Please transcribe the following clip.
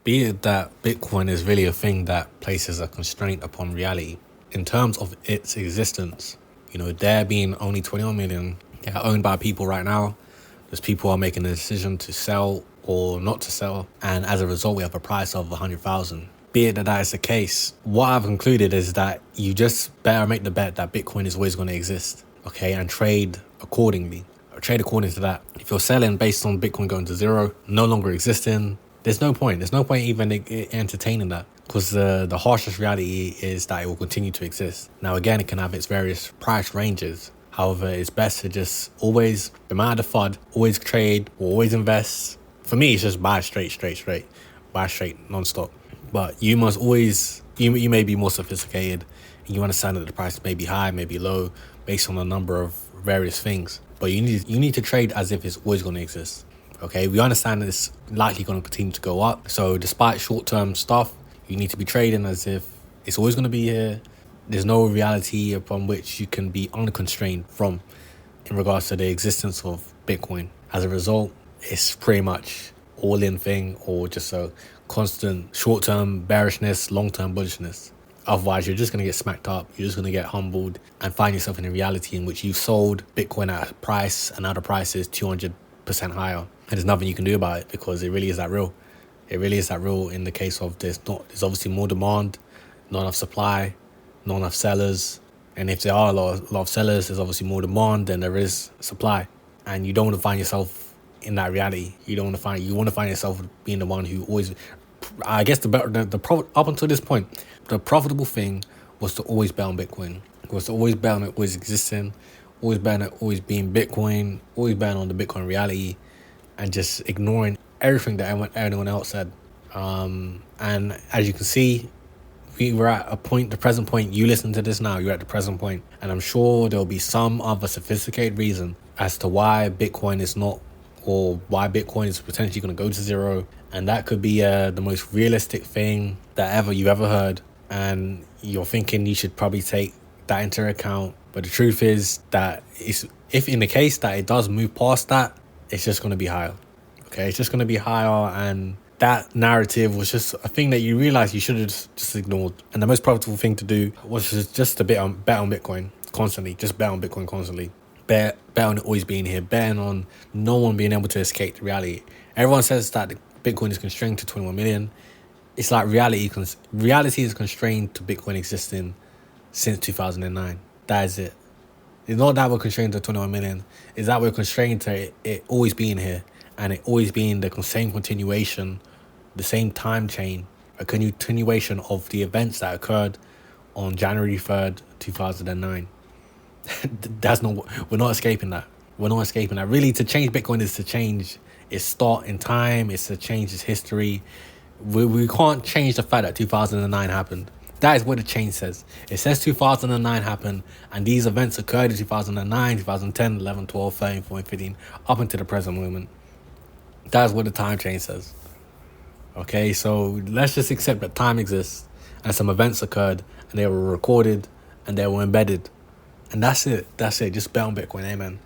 Be it that Bitcoin is really a thing that places a constraint upon reality in terms of its existence. There being only 21 million owned by people right now. There's people who are making a decision to sell or not to sell, and as a result, we have a price of 100,000. Be it that is the case, what I've concluded is that you just better make the bet that Bitcoin is always going to exist, okay, and trade accordingly. Trade according to that. If you're selling based on Bitcoin going to zero, no longer existing, there's no point. There's no point even entertaining that, because the harshest reality is that it will continue to exist. Now, again, it can have its various price ranges. However, it's best to just always, no matter the FUD, always trade or always invest. For me, it's just buy straight. Buy straight, non-stop. But you must always, you may be more sophisticated, and you understand that the price may be high, may be low, based on a number of various things. But you need to trade as if it's always going to exist. Okay, we understand that it's likely going to continue to go up. So despite short-term stuff, you need to be trading as if it's always going to be here. There's no reality upon which you can be unconstrained from in regards to the existence of Bitcoin. As a result, it's pretty much all-in thing, or just a constant short-term bearishness, long-term bullishness. Otherwise, you're just going to get smacked up. You're just going to get humbled and find yourself in a reality in which you've sold Bitcoin at a price and now the price is 200% higher. And there's nothing you can do about it, because it really is that real. It really is that real in the case of there's obviously more demand, not enough supply, not enough sellers. And if there are a lot of sellers, there's obviously more demand than there is supply. And you don't want to find yourself in that reality. You want to find yourself being the one who always, I guess up until this point, the profitable thing was to always bet on Bitcoin. It was to always bet on it always existing, always bet on it always being Bitcoin, always bet on the Bitcoin reality, and just ignoring everything that anyone else said. And as you can see, we were at the present point. You listen to this now, you're at the present point. And I'm sure there'll be some other sophisticated reason as to why Bitcoin is not, or why Bitcoin is potentially going to go to zero. And that could be the most realistic thing that you've ever heard. And you're thinking you should probably take that into account. But the truth is that if in the case that it does move past that, it's just going to be higher. Okay, it's just going to be higher, and that narrative was just a thing that you realize you should have just ignored. And the most profitable thing to do was just to bet on Bitcoin constantly. Just bet on Bitcoin constantly. Bet on it always being here. Bet on no one being able to escape the reality. Everyone says that Bitcoin is constrained to 21 million. It's like reality is constrained to Bitcoin existing since 2009. That is it. It's not that we're constrained to 21 million. It's that we're constrained to it always being here, and it always being the same continuation, the same time chain, a continuation of the events that occurred on January 3rd, 2009. We're not escaping that. We're not escaping that. Really, to change Bitcoin is to change its start in time. It's to change its history. We can't change the fact that 2009 happened. That is what the change says. It says 2009 happened, and these events occurred in 2009, 2010, 11, 12, 13, 14, 15, up until the present moment. That's what the time change says. Okay, so let's just accept that time exists, and some events occurred, and they were recorded, and they were embedded. And that's it. Just bet on Bitcoin. Amen.